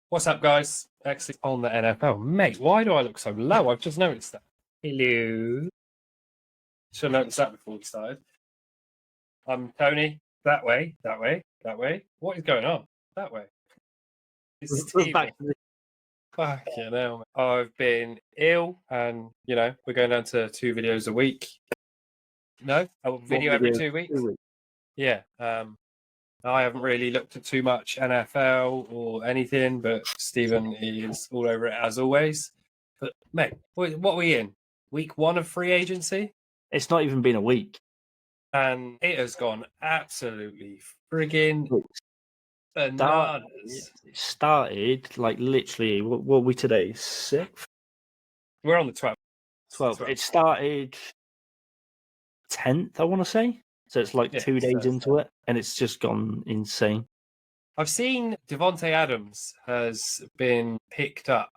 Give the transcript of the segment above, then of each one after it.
What's up, guys? Actually, on the NFL. Mate, why do I look so low? I've just noticed that. Hello. Should have noticed that before we started. I'm Tony. That way, that way, that way. What is going on? That way. It's We're Steve. back to Fucking hell, man. I've been ill, and, we're going down to 2 videos a week. No? A video every 2 weeks? Yeah. I haven't really looked at too much NFL or anything, but Stephen is all over it as always. But, mate, what are we in? Week 1 of free agency? It's not even been a week. And it has gone absolutely friggin' bananas. It started like literally, what are we today? 6th? We're on the 12th. 12th. It started 10th, I want to say. So it's like 2 days into it, and it's just gone insane. I've seen Davante Adams has been picked up.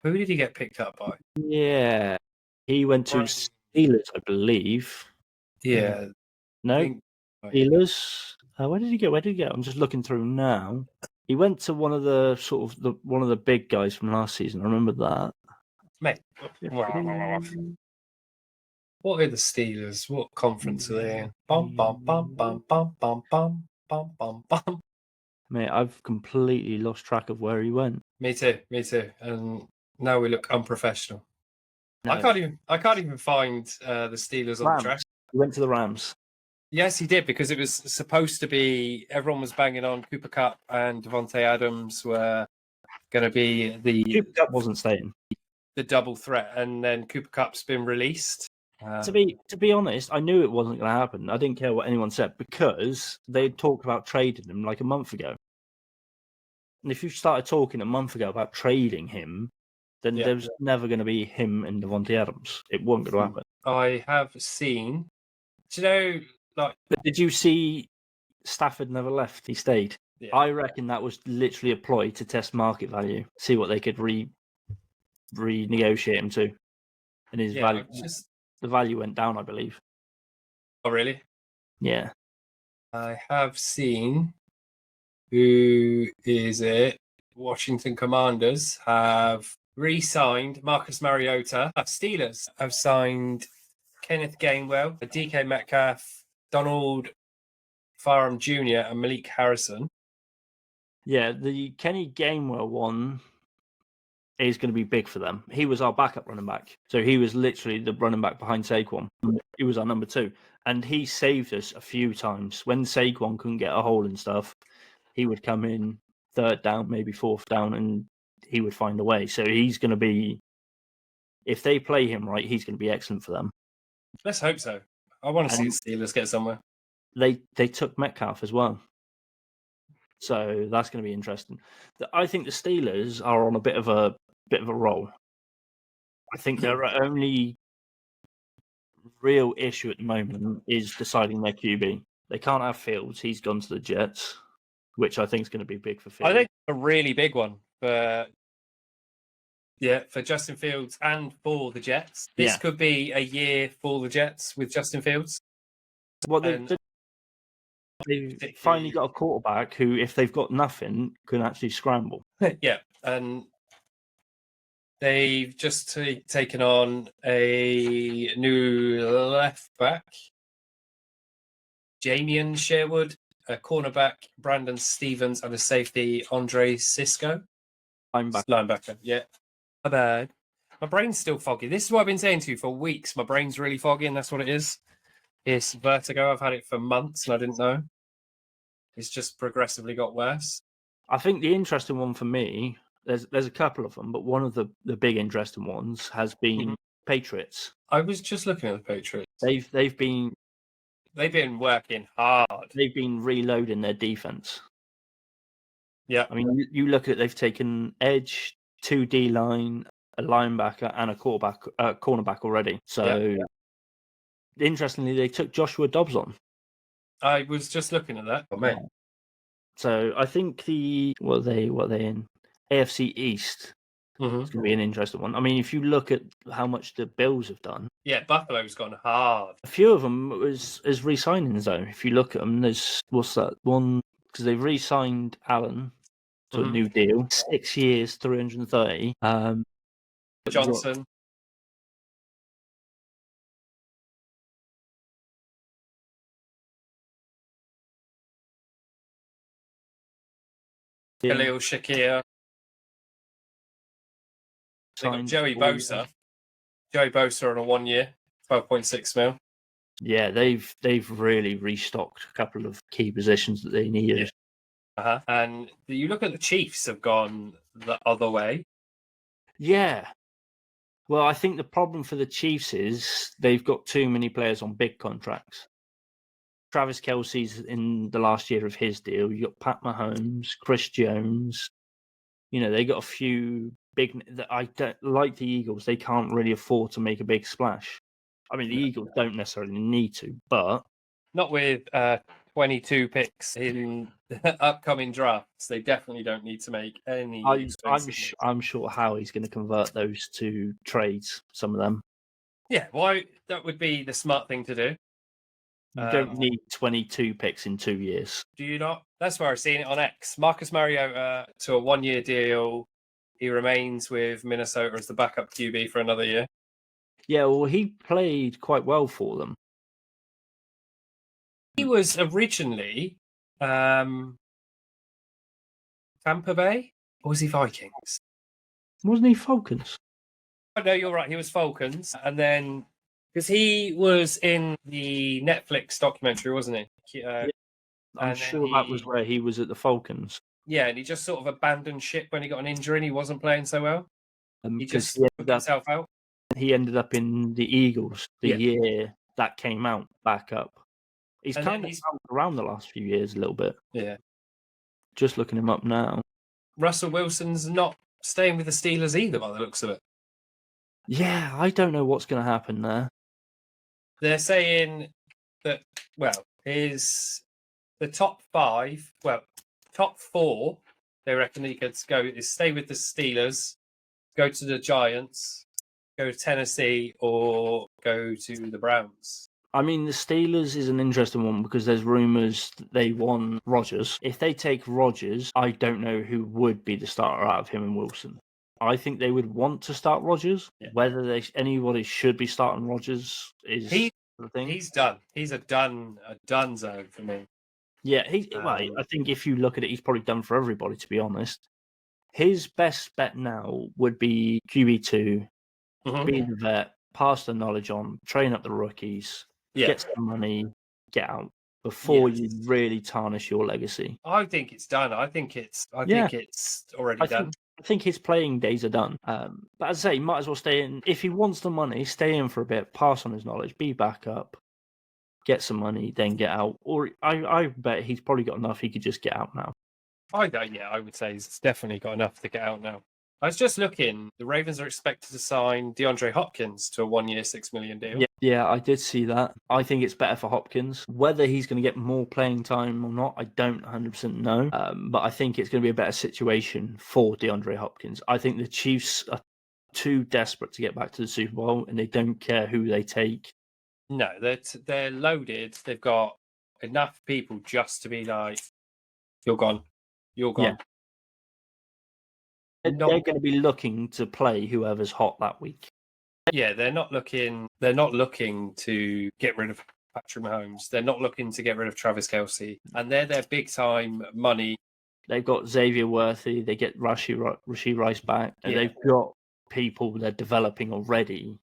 Who did he get picked up by? Yeah. He went to Steelers, I believe. Yeah. No? Steelers? Where did he go? I'm just looking through now. He went to one of the one of the big guys from last season. I remember that. Mate. What are the Steelers? What conference are they in? Bum, bum, bum, bum, bum, bum, bum, bum, bum, bum. Mate, I've completely lost track of where he went. Me too. And now we look unprofessional. No. I can't even find the Steelers on the track. He went to the Rams. Yes, he did, because it was supposed to be, everyone was banging on Cooper Kupp and Davante Adams were going to be Cooper Kupp wasn't staying. The double threat, and then Cooper Kupp's been released. To be honest, I knew it wasn't going to happen. I didn't care what anyone said, because they talked about trading him like a month ago. And if you started talking a month ago about trading him, then there was never going to be him and Davante Adams. It wasn't going to happen. I have seen. Do you know, like? But did you see Stafford never left? He stayed. Yeah. I reckon that was literally a ploy to test market value, see what they could renegotiate him to, and his value. The value went down, I believe. Oh, really? Yeah. I have seen. Who is it? Washington Commanders have re-signed Marcus Mariota. Steelers have signed Kenneth Gainwell, DK Metcalf, Donald Farham Jr. and Malik Harrison. Yeah, the Kenny Gainwell one is going to be big for them. He was our backup running back. So he was literally the running back behind Saquon. He was our number 2. And he saved us a few times. When Saquon couldn't get a hole and stuff, he would come in 3rd down, maybe 4th down, and he would find a way. So he's going to be, if they play him right, he's going to be excellent for them. Let's hope so. I want to see the Steelers get somewhere. They took Metcalf as well. So that's going to be interesting. I think the Steelers are on a bit of a roll. I think their only real issue at the moment is deciding their QB. They can't have Fields. He's gone to the Jets, which I think is going to be big for Fields. I think a really big one for Justin Fields and for the Jets. This could be a year for the Jets with Justin Fields. Well, they've finally got a quarterback who, if they've got nothing, can actually scramble. Yeah, and they've just taken on a new left back, Jamian Sherwood, a cornerback, Brandon Stevens, and a safety, Andre Cisco. Linebacker, yeah. My bad. My brain's still foggy. This is what I've been saying to you for weeks. My brain's really foggy, and that's what it is. It's vertigo. I've had it for months, and I didn't know. It's just progressively got worse. I think the interesting one for me, there's a couple of them, but one of the big interesting ones has been Patriots. I was just looking at the Patriots. They've been working hard. They've been reloading their defense. Yeah. I mean, you look at, they've taken edge, 2 D-line, a linebacker, and a cornerback already. So, interestingly, they took Joshua Dobbs on. I was just looking at that. Oh, man. So, I think what are they in? AFC East. It's going to be an interesting one. I mean, if you look at how much the Bills have done. Yeah, Buffalo's gone hard. A few of them is re-signings, though. If you look at them, there's, what's that one? Because they've re-signed Allen to a new deal. 6 years, 330. Johnson. Khalil Shakir. They got Joey Bosa. Joey Bosa on a 1 year, 12.6 mil. Yeah, they've really restocked a couple of key positions that they needed. Yeah. And you look at the Chiefs have gone the other way. Yeah. Well, I think the problem for the Chiefs is they've got too many players on big contracts. Travis Kelce's in the last year of his deal. You got Pat Mahomes, Chris Jones. They got a few big. I don't like the Eagles. They can't really afford to make a big splash. I mean, the Eagles don't necessarily need to, but not with 22 picks in upcoming drafts. They definitely don't need to make any. I'm sure Howie's going to convert those to trades. Some of them. Yeah, why? That would be the smart thing to do. You don't need 22 picks in 2 years. Do you not? That's where I've seen it on X. Marcus Mariota to a 1 year deal. He remains with Minnesota as the backup QB for another year. Yeah, well, he played quite well for them. He was originally Tampa Bay, or was he Vikings? Wasn't he Falcons? Oh, no, you're right. He was Falcons. And then, because he was in the Netflix documentary, wasn't he? Yeah, I'm sure that was where he was at the Falcons. Yeah, and he just sort of abandoned ship when he got an injury and he wasn't playing so well. He just took himself out. He ended up in the Eagles the year that came out back up. He's kind of around the last few years a little bit. Yeah. Just looking him up now. Russell Wilson's not staying with the Steelers either by the looks of it. Yeah, I don't know what's going to happen there. They're saying that, the top four, they reckon he could go is stay with the Steelers, go to the Giants, go to Tennessee, or go to the Browns. I mean, the Steelers is an interesting one because there's rumours that they want Rodgers. If they take Rodgers, I don't know who would be the starter out of him and Wilson. I think they would want to start Rodgers. Yeah. Whether anybody should be starting Rodgers is the thing. He's done. He's a done zone for me. Yeah, I think if you look at it, he's probably done for everybody, to be honest. His best bet now would be QB2, be the vet, pass the knowledge on, train up the rookies, get some money, get out before you really tarnish your legacy. I think it's done. I think it's already done. I think his playing days are done. But as I say, he might as well stay in. If he wants the money, stay in for a bit, pass on his knowledge, be back up, get some money, then get out. Or I bet he's probably got enough he could just get out now. I would say he's definitely got enough to get out now. I was just looking. The Ravens are expected to sign DeAndre Hopkins to a 1 year, $6 million deal. Yeah, I did see that. I think it's better for Hopkins. Whether he's going to get more playing time or not, I don't 100% know. But I think it's going to be a better situation for DeAndre Hopkins. I think the Chiefs are too desperate to get back to the Super Bowl, and they don't care who they take. No, they're loaded. They've got enough people just to be like, you're gone. You're gone. Yeah. They're going to be looking to play whoever's hot that week. Yeah, they're not looking to get rid of Patrick Mahomes. They're not looking to get rid of Travis Kelce. And they're their big time money. They've got Xavier Worthy. They get Rashee Rice back. And they've got people they're developing already.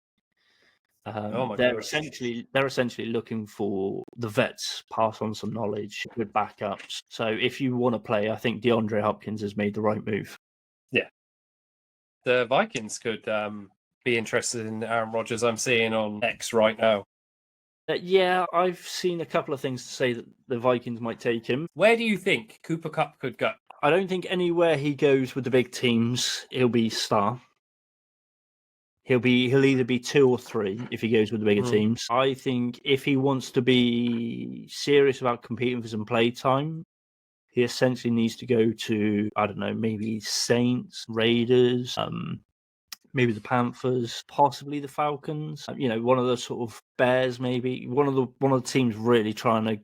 They're essentially looking for the vets, pass on some knowledge with backups. So if you want to play, I think DeAndre Hopkins has made the right move. Yeah. The Vikings could be interested in Aaron Rodgers. I'm seeing on X right now. Yeah, I've seen a couple of things to say that the Vikings might take him. Where do you think Cooper Kupp could go? I don't think anywhere he goes with the big teams, he'll be star. He'll either be 2 or 3 if he goes with the bigger teams. I think if he wants to be serious about competing for some play time, he essentially needs to go to, I don't know, maybe Saints, Raiders, maybe the Panthers, possibly the Falcons. One of the sort of Bears, maybe one of the teams really trying to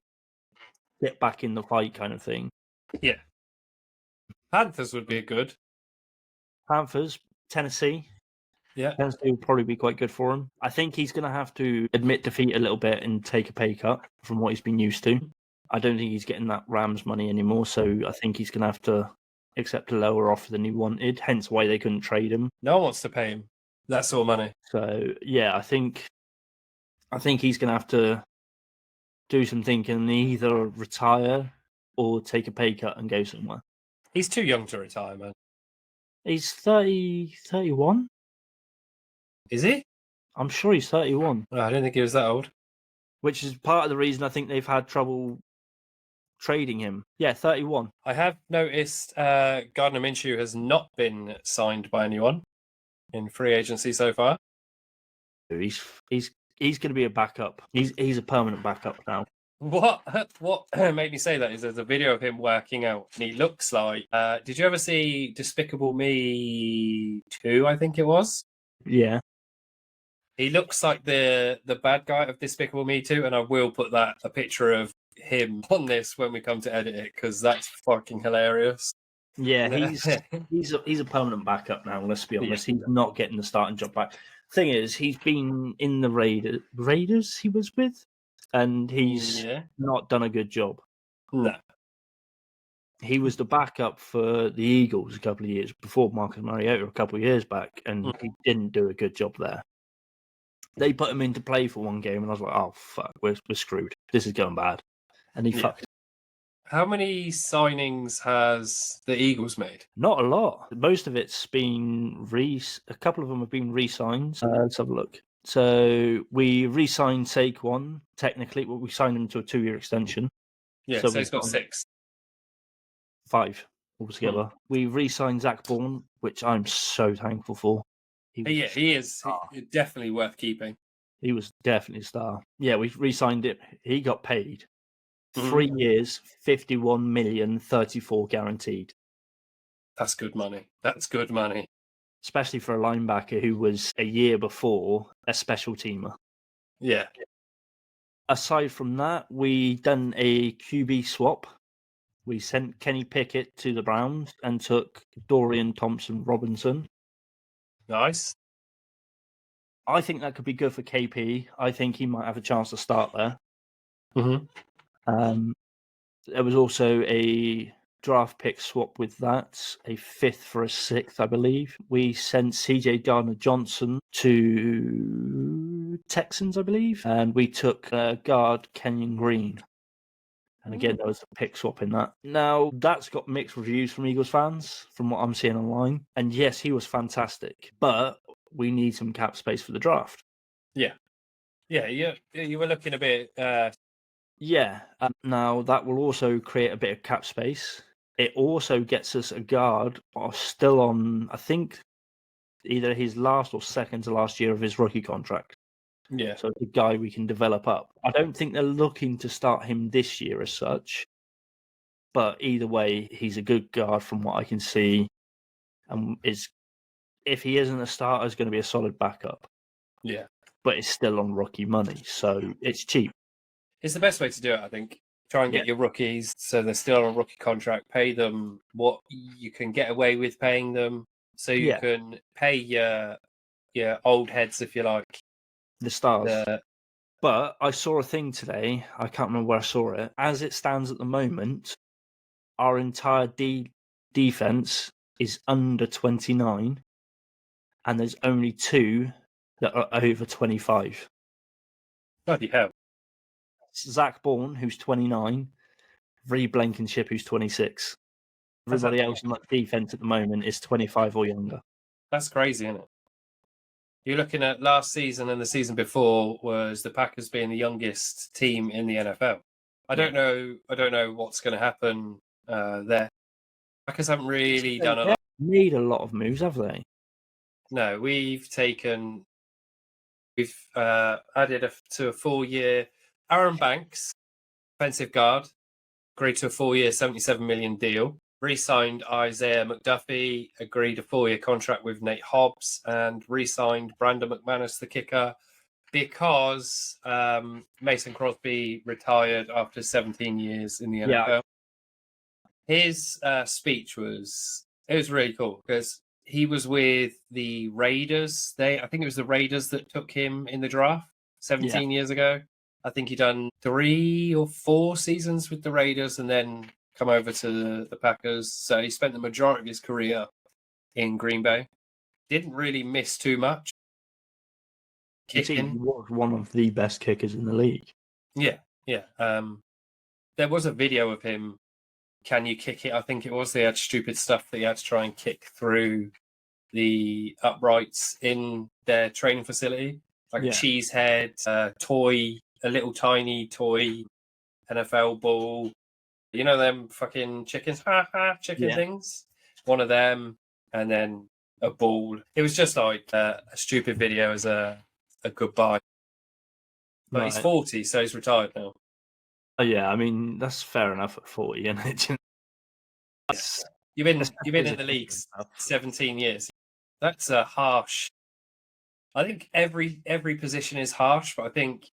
get back in the fight, kind of thing. Yeah. Panthers would be good. Panthers, Tennessee. Yeah. Tennessee will probably be quite good for him. I think he's going to have to admit defeat a little bit and take a pay cut from what he's been used to. I don't think he's getting that Rams money anymore, so I think he's going to have to accept a lower offer than he wanted, hence why they couldn't trade him. No one wants to pay him that sort of money. So, yeah, I think he's going to have to do some thinking and either retire or take a pay cut and go somewhere. He's too young to retire, man. He's 31? Is he? I'm sure he's 31. Oh, I didn't think he was that old. Which is part of the reason I think they've had trouble trading him. Yeah, 31. I have noticed Gardner Minshew has not been signed by anyone in free agency so far. He's going to be a backup. He's a permanent backup now. What made me say that is there's a video of him working out, and he looks like. Did you ever see Despicable Me 2? I think it was. Yeah. He looks like the bad guy of Despicable Me 2, and I will put a picture of him on this when we come to edit it, because that's fucking hilarious. Yeah, he's a permanent backup now. Let's be honest, he's not getting the starting job back. Thing is, he's been in the Raiders he was with, and he's not done a good job. No. He was the backup for the Eagles a couple of years before Marcus Mariota a couple of years back, and he didn't do a good job there. They put him into play for one game, and I was like, "Oh fuck, we're screwed. This is going bad." And he fucked. How many signings has the Eagles made? Not a lot. Most of it's been a couple of them have been re-signed. Let's have a look. So we re-signed Saquon. Technically, we signed him to a 2-year extension. Yeah, so he's got 6. 5 altogether. We re-signed Zach Bourne, which I'm so thankful for. He is definitely worth keeping. He was definitely a star. Yeah, we re-signed it. He got paid 3 years, 51 million, 34 guaranteed. That's good money. That's good money. Especially for a linebacker who was a year before a special teamer. Yeah. Aside from that, we done a QB swap. We sent Kenny Pickett to the Browns and took Dorian Thompson-Robinson. Nice. I think that could be good for KP. I think he might have a chance to start there. There was also a draft pick swap with that, a 5th for a 6th, I believe. We sent CJ Gardner-Johnson to Texans, I believe, and we took guard Kenyon Green. And again, there was a pick swap in that. Now, that's got mixed reviews from Eagles fans, from what I'm seeing online. And yes, he was fantastic, but we need some cap space for the draft. Yeah. Yeah, you were looking a bit... Yeah. Now, that will also create a bit of cap space. It also gets us a guard still on, I think, either his last or second to last year of his rookie contract. Yeah. So it's a guy we can develop up. I don't think they're looking to start him this year as such. But either way, he's a good guard from what I can see. And if he isn't a starter, he's going to be a solid backup. Yeah. But it's still on rookie money, so it's cheap. It's the best way to do it, I think. Try and get your rookies so they're still on a rookie contract. Pay them what you can get away with paying them, so you can pay your old heads, if you like. The stars. But I saw a thing today. I can't remember where I saw it. As it stands at the moment, our entire defense is under 29, and there's only 2 that are over 25. Bloody hell. Zach Bourne, who's 29, Vree Blankenship, who's 26. Everybody else in that defense at the moment is 25 or younger. That's crazy, isn't it? You're looking at last season and the season before was the Packers being the youngest team in the NFL. I don't know what's going to happen there. Packers haven't really done a lot. Made a lot of moves, have they? No, we've added to a 4-year. Aaron Banks, offensive guard, agreed to a 4-year, $77 million deal. Re-signed Isaiah McDuffie, agreed a 4-year contract with Nate Hobbs, and re-signed Brandon McManus, the kicker, because Mason Crosby retired after 17 years in the NFL. His speech was really cool because he was with the Raiders. I think it was the Raiders that took him in the draft 17 years ago. I think he done 3 or 4 seasons with the Raiders and then come over to the Packers. So he spent the majority of his career in Green Bay. Didn't really miss too much. Kicking. He was one of the best kickers in the league. Yeah. There was a video of him. Can you kick it? I think it was. They had stupid stuff that he had to try and kick through the uprights in their training facility, like a cheese head, a little tiny toy NFL ball. You know them fucking chickens, chicken things. One of them, and then a ball. It was just like a stupid video as a goodbye. But he's 40, so he's retired now. Oh yeah, I mean that's fair enough at 40, isn't it? Yes. You've been in the league 17 years. That's a harsh. I think every position is harsh, but I think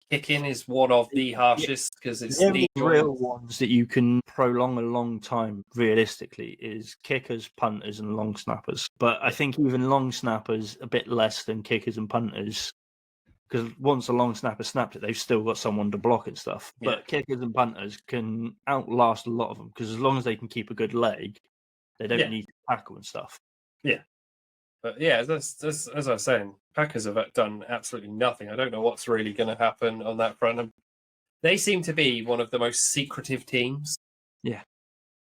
kicking is one of the harshest because it's the real ones that you can prolong a long time. Realistically, is kickers, punters, and long snappers. But I think even long snappers a bit less than kickers and punters. Because once a long snapper snapped it, they've still got someone to block and stuff. But kickers and punters can outlast a lot of them because as long as they can keep a good leg, they don't need to tackle and stuff. Yeah. But yeah, that's as I was saying, Packers have done absolutely nothing. I don't know what's really going to happen on that front. They seem to be one of the most secretive teams. Yeah.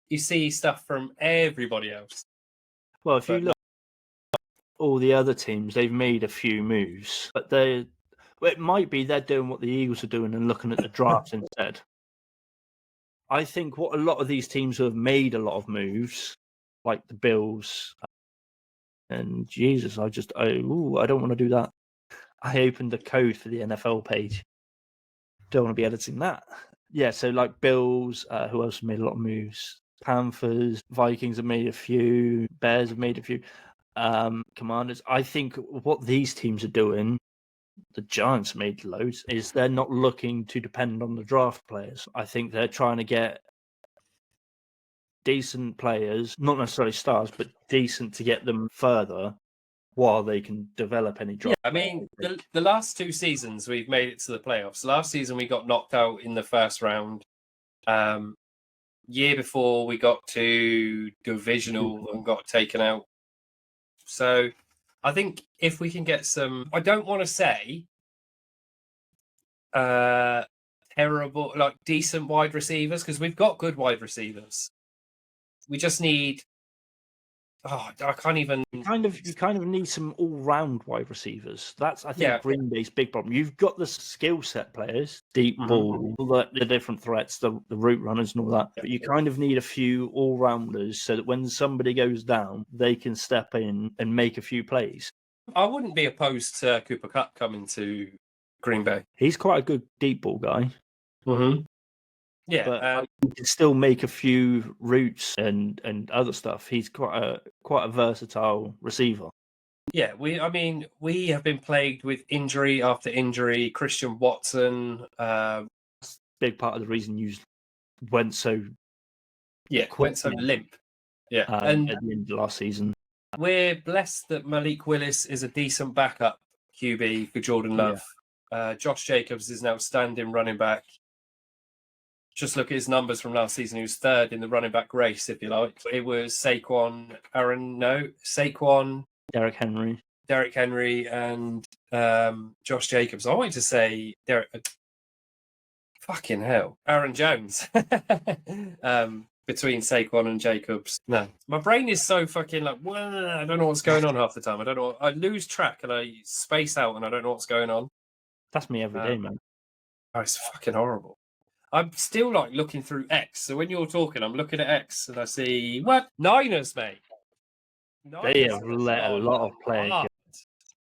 You see stuff from everybody else. Well, if you look at all the other teams, they've made a few moves, but it might be they're doing what the Eagles are doing and looking at the draft instead. I think what a lot of these teams who have made a lot of moves, like the Bills, and Jesus, I don't want to do that. I opened the code for the NFL page. Don't want to be editing that. Yeah, so like Bills, who else made a lot of moves? Panthers, Vikings have made a few, Bears have made a few, Commanders. I think what these teams are doing, the Giants made loads, is they're not looking to depend on the draft players. I think they're trying to get decent players, not necessarily stars, but decent to get them further while they can develop any draft. Yeah, I mean, the last 2 seasons we've made it to the playoffs. Last season we got knocked out in the first round. Year before we got to divisional and got taken out. So I think if we can get some, I don't want to say terrible, like decent wide receivers, because we've got good wide receivers. We just need, I can't even. You kind of need some all-round wide receivers. That's, I think, Green Bay's big problem. You've got the skill set players, deep ball, the different threats, the route runners and all that. But you kind of need a few all-rounders so that when somebody goes down, they can step in and make a few plays. I wouldn't be opposed to Cooper Kupp coming to Green Bay. He's quite a good deep ball guy. Mm-hmm. Yeah, but he can still make a few routes and other stuff. He's quite a versatile receiver. Yeah, we have been plagued with injury after injury. Christian Watson, big part of the reason you went so limp. Yeah, and at the end of last season, we're blessed that Malik Willis is a decent backup QB for Jordan Love. Yeah. Josh Jacobs is an outstanding running back. Just look at his numbers from last season. He was 3rd in the running back race, if you like. It was Saquon, Derrick Henry, and Josh Jacobs. I wanted to say fucking hell, Aaron Jones. Between Saquon and Jacobs. No, my brain is so fucking like, I don't know what's going on half the time. I don't know. I lose track and I space out and I don't know what's going on. That's me every day, man. Oh, it's fucking horrible. I'm still like looking through X. So when you're talking, I'm looking at X and I see what Niners, mate. They have let a lot of players go.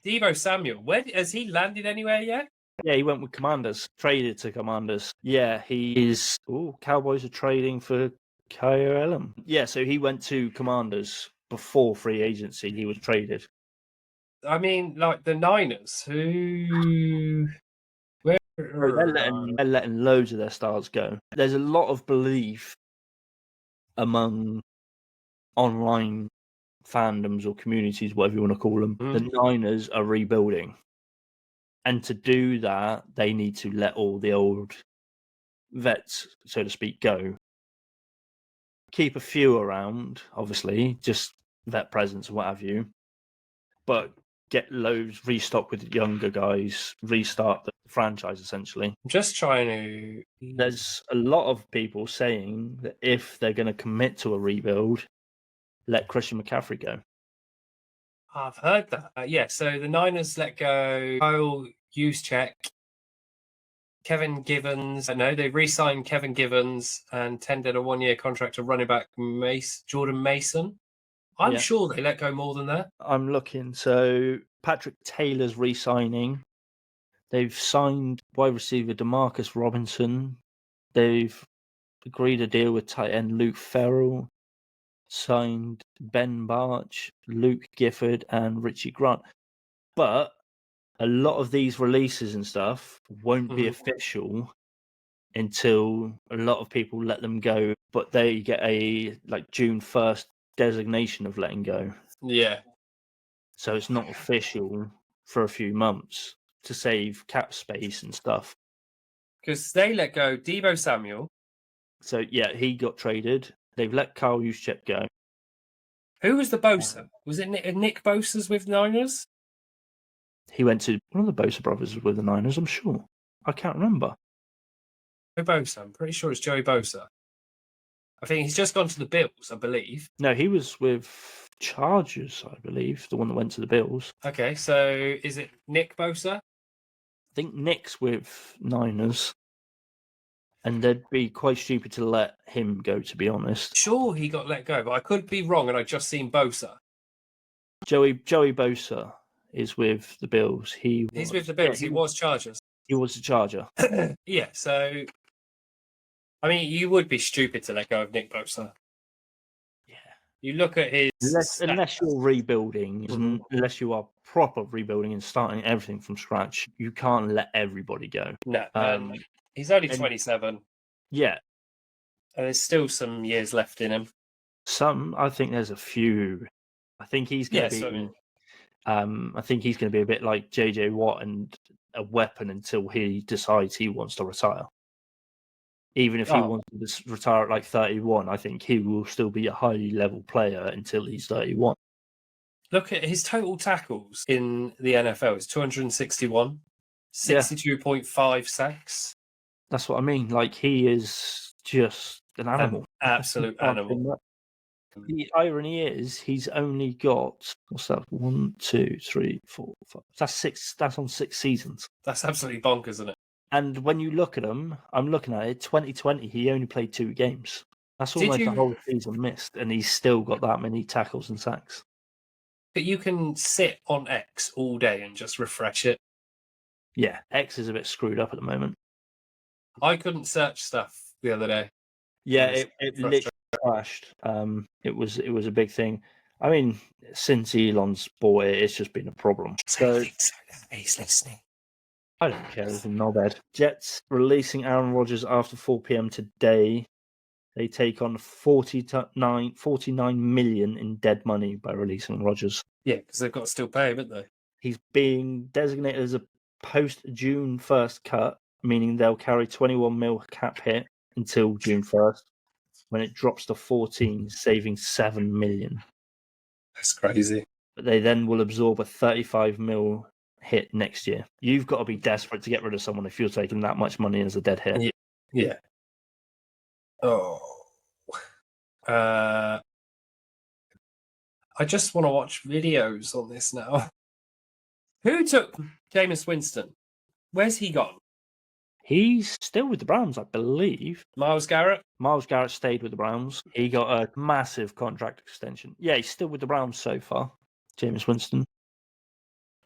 Deebo Samuel, where has he landed anywhere yet? Yeah, he went with Commanders, traded to Commanders. Yeah, he is. Cowboys are trading for Kyle Elam. Yeah, so he went to Commanders before free agency. He was traded. I mean, like the Niners, who. They're letting loads of their stars go. There's a lot of belief among online fandoms or communities, whatever you want to call them, the Niners are rebuilding. And to do that, they need to let all the old vets, so to speak, go. Keep a few around, obviously, just vet presence and what have you. But get loads, restock with younger guys, restart the franchise, essentially. I'm just trying to... There's a lot of people saying that if they're going to commit to a rebuild, let Christian McCaffrey go. I've heard that. Yeah, so the Niners let go Kyle Juszczyk, Kevin Givens. No, they re-signed Kevin Givens and tendered a one-year contract to running back Jordan Mason. I'm sure they let go more than that. I'm looking. So Patrick Taylor's re-signing. They've signed wide receiver DeMarcus Robinson. They've agreed a deal with tight end Luke Farrell. Signed Ben Barch, Luke Gifford, and Richie Grant. But a lot of these releases and stuff won't be official until a lot of people let them go, but they get a June 1st designation of letting go. Yeah. So it's not official for a few months to save cap space and stuff. Because they let go Deebo Samuel. So yeah, he got traded. They've let Kyle Juszczyk go. Who was the Bosa? Was it Nick Bosa's with Niners? He went to one of the Bosa brothers with the Niners, I'm sure. I can't remember. Joey Bosa. I'm pretty sure it's Joey Bosa. I think he's just gone to the Bills, I believe. No, he was with Chargers, I believe, the one that went to the Bills. Okay, so is it Nick Bosa? I think Nick's with Niners. And they'd be quite stupid to let him go, to be honest. Sure, he got let go, but I could be wrong, and I just seen Bosa. Joey Bosa is with the Bills. He's with the Bills. He was Chargers. He was a Charger. Yeah, so I mean, you would be stupid to let go of Nick Bosa. Yeah. You look at his unless you're rebuilding, unless you are proper rebuilding and starting everything from scratch, you can't let everybody go. No, he's only 27. Yeah. And there's still some years left in him. I think there's a few. I think he's going to be. I think he's going to be a bit like JJ Watt and a weapon until he decides he wants to retire. Even if he wants to retire at like 31, I think he will still be a highly level player until he's 31. Look at his total tackles in the NFL. It's 261, 62.5 sacks. That's what I mean. Like, he is just an animal. An absolute animal. The irony is he's only got, what's that? 1, 2, 3, 4, 5. That's 6. That's on 6 seasons. That's absolutely bonkers, isn't it? And when you look at him, I'm looking at it, 2020, he only played 2 games. That's almost the whole season missed, and he's still got that many tackles and sacks. But you can sit on X all day and just refresh it. Yeah, X is a bit screwed up at the moment. I couldn't search stuff the other day. Yeah, it literally crashed. It was a big thing. I mean, since Elon's bought it, it's just been a problem. So he's listening. I don't care. He's a knobhead. Jets releasing Aaron Rodgers after 4 p.m. today. They take on 49 million in dead money by releasing Rodgers. Yeah, because they've got to still pay him, haven't they? He's being designated as a post-June 1st cut, meaning they'll carry 21 mil cap hit until June 1st, when it drops to 14, saving 7 million. That's crazy. But they then will absorb a 35 mil hit next year. You've got to be desperate to get rid of someone if you're taking that much money as a dead hit. Yeah. Oh. I just want to watch videos on this now. Who took Jameis Winston? Where's he gone? He's still with the Browns, I believe. Myles Garrett? Myles Garrett stayed with the Browns. He got a massive contract extension. Yeah, he's still with the Browns so far, Jameis Winston.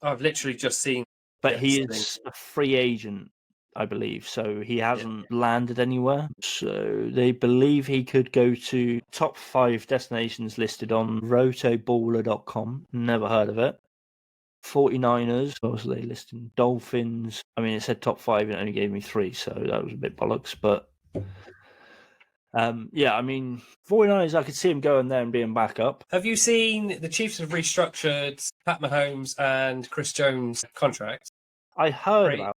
I've literally just seen. But he is a free agent, I believe, so he hasn't landed anywhere. So they believe he could go to top 5 destinations listed on rotoballer.com. Never heard of it. 49ers, also they listed Dolphins. I mean, it said top 5 and it only gave me 3, so that was a bit bollocks. But Yeah, I mean, 49ers, I could see him going there and being back up. Have you seen the Chiefs have restructured Pat Mahomes and Chris Jones' contract, I heard about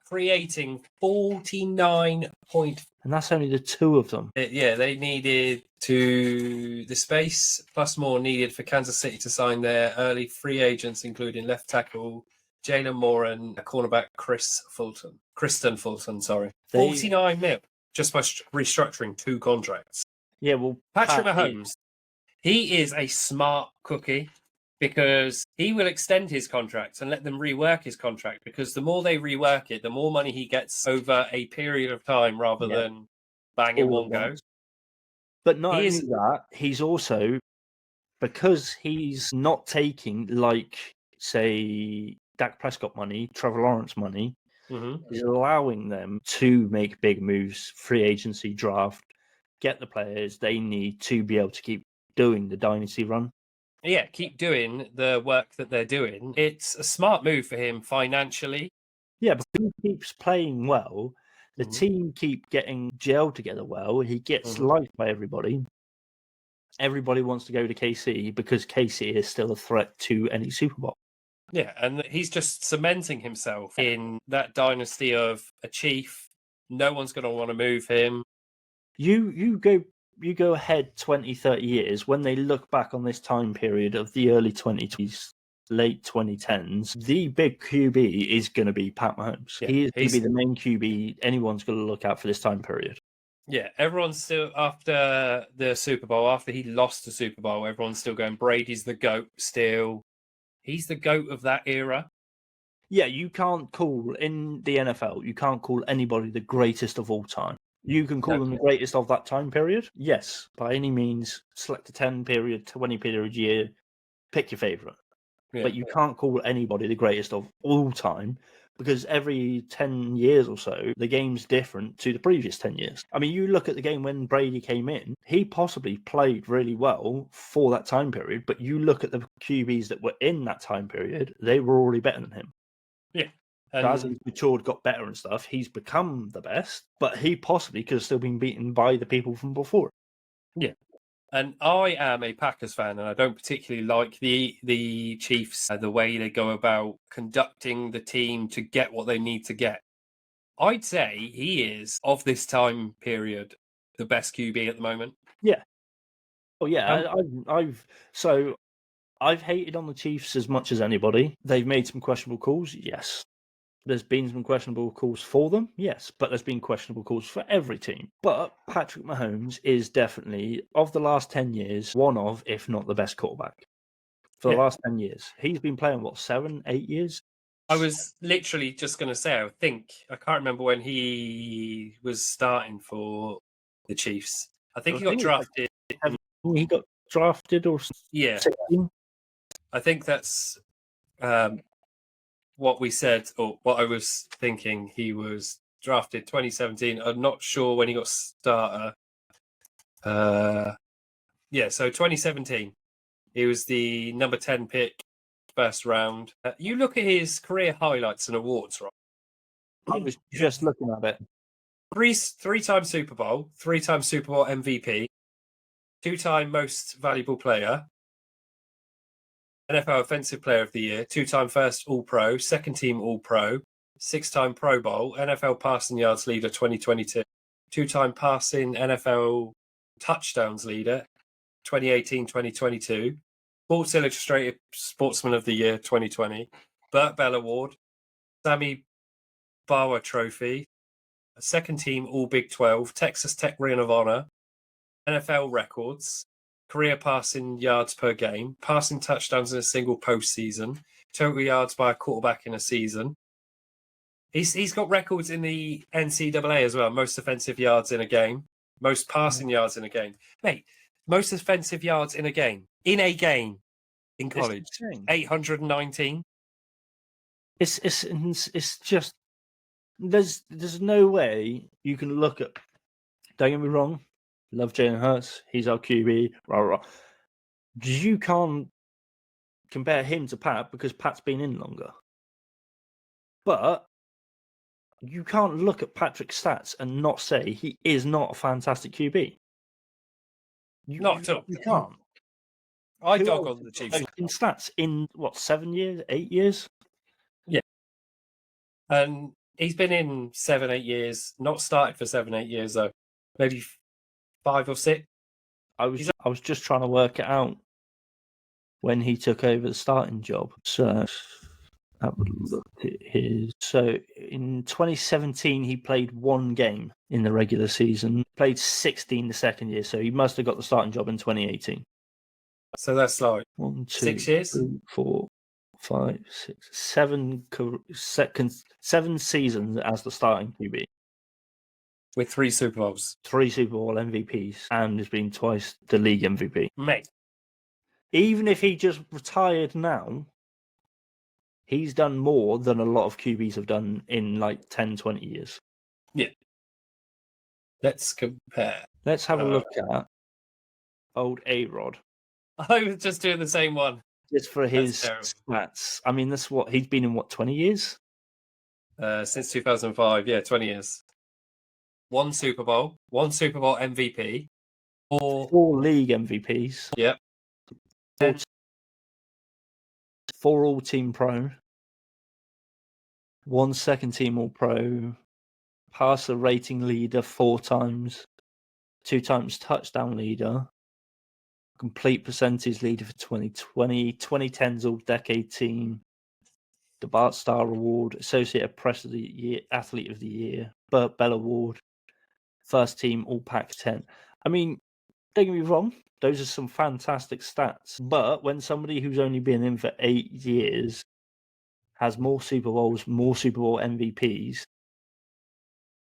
creating 49 point. and that's only the two of them. Yeah, they needed the space plus more needed for Kansas City to sign their early free agents, including left tackle Jalen Moore and cornerback Kristen Fulton. Sorry, 49 mil just by restructuring two contracts. Yeah, well, Patrick Mahomes, he is a smart cookie because he will extend his contract and let them rework his contract, because the more they rework it, the more money he gets over a period of time rather than bang in one go. But not only that, he's also, because he's not taking, like, say, Dak Prescott money, Trevor Lawrence money, he's allowing them to make big moves, free agency, draft, get the players they need to be able to keep doing the dynasty run. Yeah, keep doing the work that they're doing. It's a smart move for him financially. Yeah, but he keeps playing well. The team keep getting gelled together well. He gets liked by everybody. Everybody wants to go to KC because KC is still a threat to any Super Bowl. Yeah, and he's just cementing himself in that dynasty of a chief. No one's going to want to move him. You go ahead 20, 30 years, when they look back on this time period of the early 2020s, late 2010s, the big QB is going to be Pat Mahomes. Yeah, he is going to be the main QB anyone's going to look at for this time period. Yeah, everyone's still, after the Super Bowl, after he lost the Super Bowl, everyone's still going, Brady's the GOAT still. He's the GOAT of that era. Yeah, you can't call, in the NFL, you can't call anybody the greatest of all time. You can call them the greatest of that time period. Yes, by any means, select a 10 period, 20 period year, pick your favourite. Yeah. But you can't call anybody the greatest of all time, because every 10 years or so, the game's different to the previous 10 years. I mean, you look at the game when Brady came in, he possibly played really well for that time period, but you look at the QBs that were in that time period, they were already better than him. Yeah. And as he's matured, got better and stuff, he's become the best, but he possibly could have still been beaten by the people from before. Yeah. And I am a Packers fan, and I don't particularly like the Chiefs, the way they go about conducting the team to get what they need to get. I'd say he is, of this time period, the best QB at the moment. Yeah. Oh, yeah. I've hated on the Chiefs as much as anybody. They've made some questionable calls, yes. There's been some questionable calls for them, yes, but there's been questionable calls for every team. But Patrick Mahomes is definitely, of the last 10 years, one of, if not the best quarterback. For the last 10 years. He's been playing, 7, 8 years? I was literally just going to say, I can't remember when he was starting for the Chiefs. I think he got drafted. He got drafted or 16? I think that's what we said, or what I was thinking. He was drafted 2017. I'm not sure when he got starter. So 2017. He was the number 10 pick, first round. You look at his career highlights and awards, right? I was just looking at it. Three-time Super Bowl, 3-time Super Bowl MVP, 2-time Most Valuable Player, NFL Offensive Player of the Year, 2-time First All-Pro, Second Team All-Pro, 6-time Pro Bowl, NFL Passing Yards Leader 2022, 2-time Passing NFL Touchdowns Leader 2018-2022, Sports Illustrated Sportsman of the Year 2020, Burt Bell Award, Sammy Bawa Trophy, Second Team All Big 12, Texas Tech Ring of Honor, NFL records, career passing yards per game, passing touchdowns in a single postseason, total yards by a quarterback in a season. He's got records in the NCAA as well, most offensive yards in a game, most passing yards in a game. Mate, most offensive yards in a game in college, 819. It's just, there's no way you can look at. Don't get me wrong, love Jalen Hurts. He's our QB. Rah, rah. You can't compare him to Pat because Pat's been in longer. But you can't look at Patrick's stats and not say he is not a fantastic QB. Not at all. You can't. I Who dog else on the has Chiefs. got those in stats in what 7 years, 8 years? And he's been in 7-8 years, not started for 7-8 years though. Maybe 5 or 6. I was just trying to work it out when he took over the starting job. So have a look at his. So in 2017, he played 1 game in the regular season. Played 16 the second year, so he must have got the starting job in 2018. So that's like 1, 2, 6 years? 3, 4, 5, 6, 7 seasons as the starting QB. With 3 Super Bowls. 3 Super Bowl MVPs, and has been twice the league MVP. Mate. Even if he just retired now, he's done more than a lot of QBs have done in like 10, 20 years. Yeah. Let's compare. Let's have a look at old A-Rod. I was just doing the same one. Just for his stats. I mean, that's what he's been in, 20 years? Since 2005, yeah, 20 years. 1 Super Bowl, 1 Super Bowl MVP, 4 league MVPs. Yep. 4 all-team pro. 1 second-team all-pro. Passer rating leader 4 times. 2 times touchdown leader. Complete percentage leader for 2020. 2010's all-decade team. The Bart Star Award. Associated Press of the Year. Athlete of the Year. Burt Bell Award. First team All-Pac-10. I mean, don't get me wrong, those are some fantastic stats. But when somebody who's only been in for 8 years has more Super Bowls, more Super Bowl MVPs,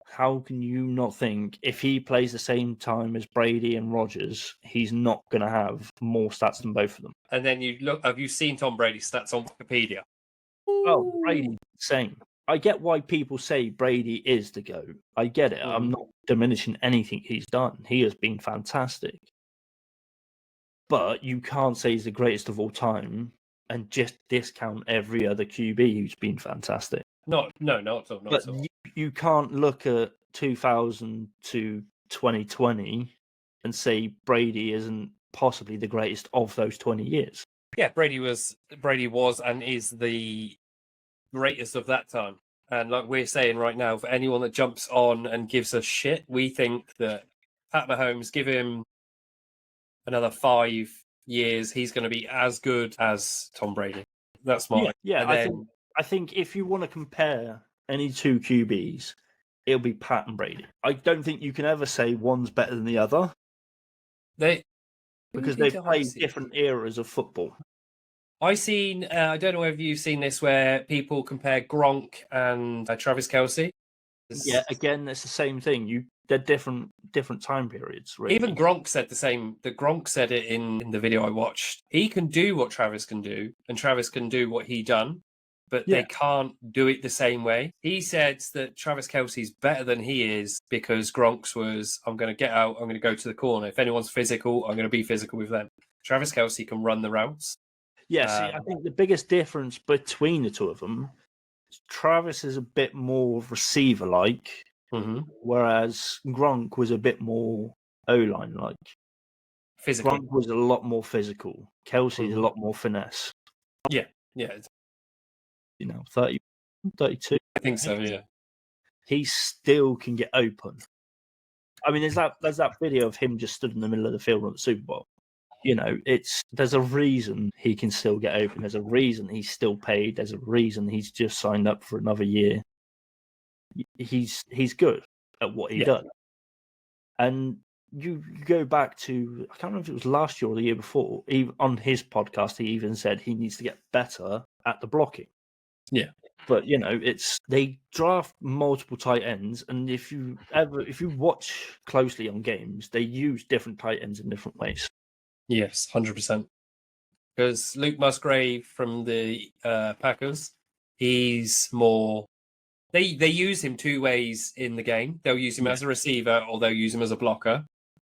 how can you not think if he plays the same time as Brady and Rodgers, he's not going to have more stats than both of them? And then you look, have you seen Tom Brady's stats on Wikipedia? Oh, Brady's insane. I get why people say Brady is the GOAT. I get it. I'm not diminishing anything he's done. He has been fantastic. But you can't say he's the greatest of all time and just discount every other QB who's been fantastic. Not at all. But you can't look at 2000 to 2020 and say Brady isn't possibly the greatest of those 20 years. Yeah, Brady was and is the greatest of that time. And like we're saying right now, for anyone that jumps on and gives us shit, we think that Pat Mahomes, give him another 5 years, he's going to be as good as Tom Brady. That's my I think if you want to compare any 2 QBs, it'll be Pat and Brady. I don't think you can ever say one's better than the other. Because they've played different eras of football. I don't know whether you've seen this, where people compare Gronk and Travis Kelce. Yeah, again, it's the same thing. They're different time periods, really. Even Gronk said the same. Gronk said it in the video I watched. He can do what Travis can do, and Travis can do what he done, but they can't do it the same way. He said that Travis Kelce's better than he is because Gronk's was, I'm going to get out, I'm going to go to the corner. If anyone's physical, I'm going to be physical with them. Travis Kelce can run the routes. Yeah, see, I think the biggest difference between the two of them, Travis is a bit more receiver-like, whereas Gronk was a bit more O-line-like. Physical. Gronk was a lot more physical. Kelce's a lot more finesse. Yeah. 30, 32. I think so, yeah. He still can get open. I mean, there's that video of him just stood in the middle of the field at the Super Bowl. There's a reason he can still get open. There's a reason he's still paid. There's a reason he's just signed up for another year. He's good at what he does. And you go back to, I can't remember if it was last year or the year before, on his podcast, he even said he needs to get better at the blocking. Yeah. But they draft multiple tight ends, and if you watch closely on games, they use different tight ends in different ways. Yes, 100%. Because Luke Musgrave from the Packers, he's more. They use him 2 ways in the game. They'll use him as a receiver, or they'll use him as a blocker.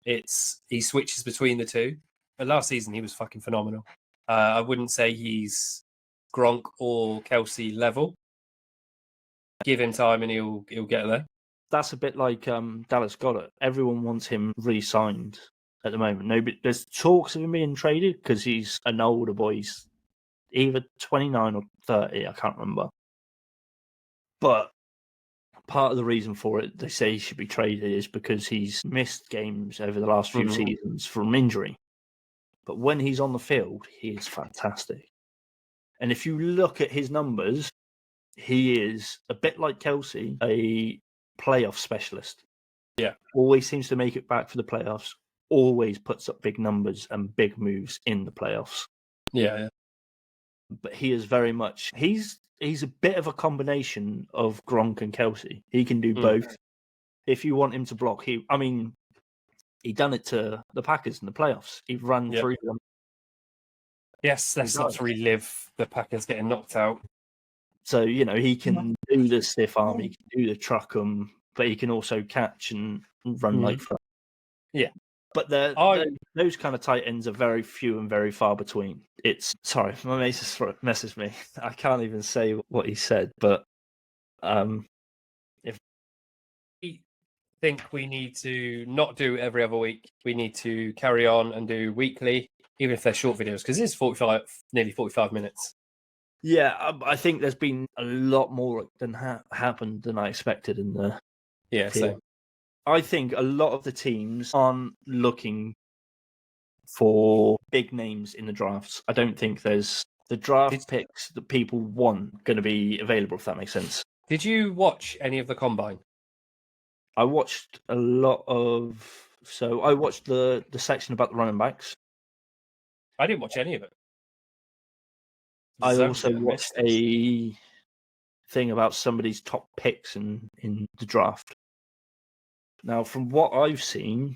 He switches between the 2. But last season he was fucking phenomenal. I wouldn't say he's Gronk or Kelce level, give him time and he'll get there. That's a bit like Dallas Goedert. Everyone wants him re-signed at the moment. There's talks of him being traded because he's an older boy. He's either 29 or 30, I can't remember. But part of the reason for it, they say he should be traded, is because he's missed games over the last few seasons from injury. But when he's on the field, he is fantastic. And if you look at his numbers, he is a bit like Kelsey, a playoff specialist. Yeah. Always seems to make it back for the playoffs, always puts up big numbers and big moves in the playoffs. Yeah. But he is very much, he's a bit of a combination of Gronk and Kelsey. He can do both. If you want him to block, he done it to the Packers in the playoffs. He ran through them. Yes, let's not relive the Packers getting knocked out. So, he can do the stiff arm, he can do the truck 'em, but he can also catch and run like that. Yeah. But those kind of tight ends are very few and very far between. Sorry, my mate just messaged me. I can't even say what he said, but if we think we need to not do every other week, we need to carry on and do weekly, even if they're short videos, because it's nearly 45 minutes. Yeah, I think there's been a lot more than happened than I expected in the same. I think a lot of the teams aren't looking for big names in the drafts. I don't think there's the draft picks that people want going to be available, if that makes sense. Did you watch any of the combine? I watched a lot of... So I watched the section about the running backs. I didn't watch any of it. I also watched a thing about somebody's top picks in the draft. Now, from what I've seen,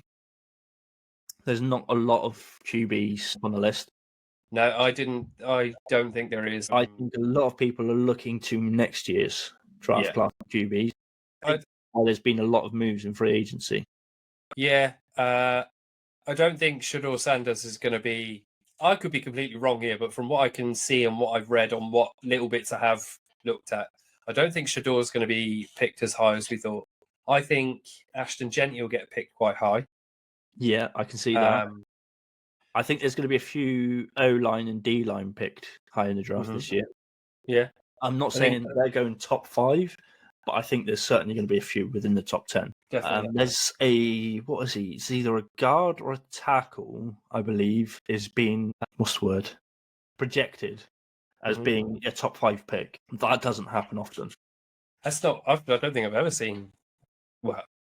there's not a lot of QBs on the list. No, I don't think there is. I think a lot of people are looking to next year's draft class of QBs. There's been a lot of moves in free agency. Yeah, I don't think Shador Sanders is going to be... I could be completely wrong here, but from what I can see and what I've read on what little bits I have looked at, I don't think Shador is going to be picked as high as we thought. I think Ashton Genty will get picked quite high. Yeah, I can see that. I think there's going to be a few O-line and D-line picked high in the draft this year. Yeah. I'm not saying they're going top 5, but I think there's certainly going to be a few within the top 10. Definitely. There's what is he? It's either a guard or a tackle, I believe, is being, projected as being a top 5 pick. That doesn't happen often. I don't think I've ever seen,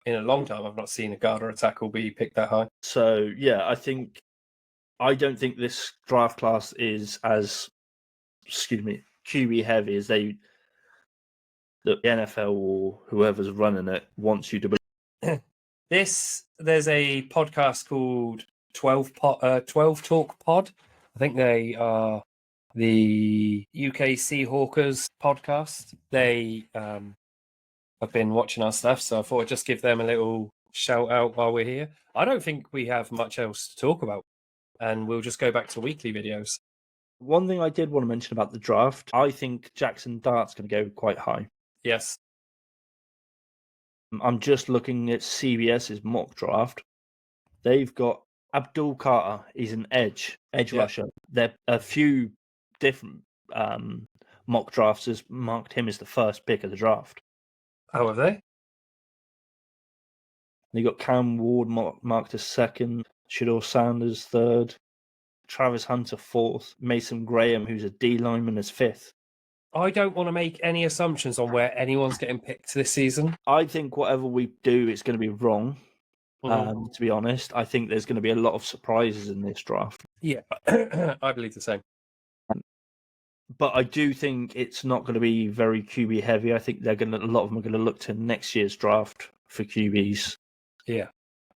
in a long time, I've not seen a guard or a tackle be picked that high. So, yeah, I don't think this draft class is as, QB heavy as the NFL or whoever's running it wants you to believe. There's a podcast called 12 Talk Pod. I think they are the UK Seahawkers podcast. They have been watching our stuff, so I thought I'd just give them a little shout out while we're here. I don't think we have much else to talk about, and we'll just go back to weekly videos. One thing I did want to mention about the draft, I think Jackson Dart's going to go quite high. Yes. I'm just looking at CBS's mock draft. They've got Abdul Carter. He's an edge rusher. There are a few different mock drafts has marked him as the first pick of the draft. How have they? They got Cam Ward marked as second, Shador Sanders third, Travis Hunter fourth, Mason Graham, who's a D lineman, as fifth. I don't want to make any assumptions on where anyone's getting picked this season. I think whatever we do, it's going to be wrong. To be honest, I think there's going to be a lot of surprises in this draft. Yeah, I believe the same. But I do think it's not going to be very QB heavy. I think a lot of them are going to look to next year's draft for QBs. Yeah.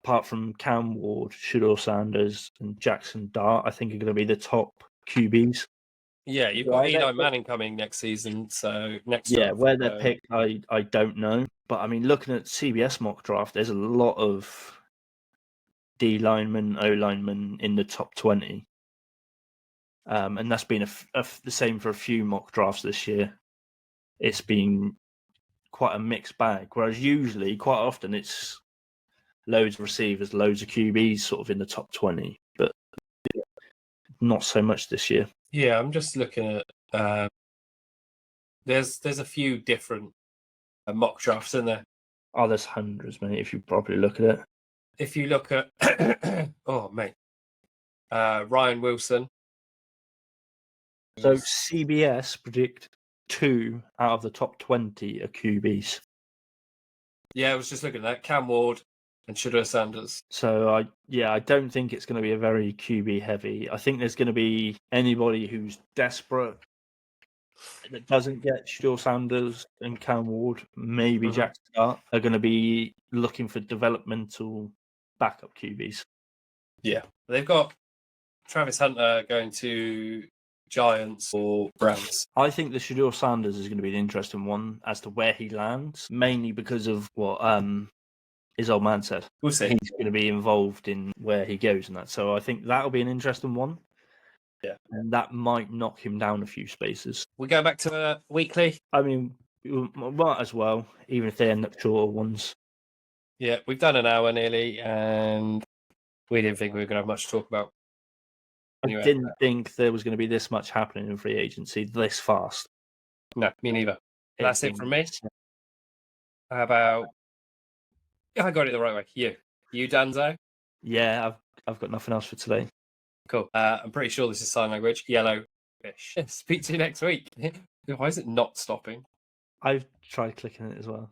Apart from Cam Ward, Shador Sanders, and Jackson Dart, I think are going to be the top QBs. Yeah, you've got Eli Manning coming next season, so next. Yeah, where they're picked, I don't know. But I mean, looking at CBS mock draft, there's a lot of D linemen, O linemen in the top 20. And that's been the same for a few mock drafts this year. It's been quite a mixed bag. Whereas usually, quite often, it's loads of receivers, loads of QBs, sort of in the top 20, but not so much this year. Yeah, I'm just looking at. There's a few different mock drafts in there. Oh, there's hundreds, mate. If you properly look at it. If you look at, oh mate, Ryan Wilson. So CBS predict 2 out of the top 20 are QBs. Yeah, I was just looking at that. Cam Ward and Shedeur Sanders. So I don't think it's going to be a very QB heavy. I think there's going to be anybody who's desperate that doesn't get Shedeur Sanders and Cam Ward, maybe Jack Scott, are going to be looking for developmental backup QBs. Yeah, they've got Travis Hunter going to Giants or Browns. I think the Shedeur Sanders is going to be an interesting one as to where he lands, mainly because of what his old man said. We'll see. He's going to be involved in where he goes and that. So I think that'll be an interesting one. Yeah. And that might knock him down a few spaces. We go back to weekly. I mean, we might as well, even if they end up shorter ones. Yeah, we've done an hour nearly, and we didn't think we were going to have much to talk about. Anyway, I didn't think there was going to be this much happening in free agency this fast. No, me neither. That's it from me. How about... I got it the right way. You, Danzo? Yeah, I've got nothing else for today. Cool. I'm pretty sure this is sign language. Yellow fish. Speak to you next week. Why is it not stopping? I've tried clicking it as well.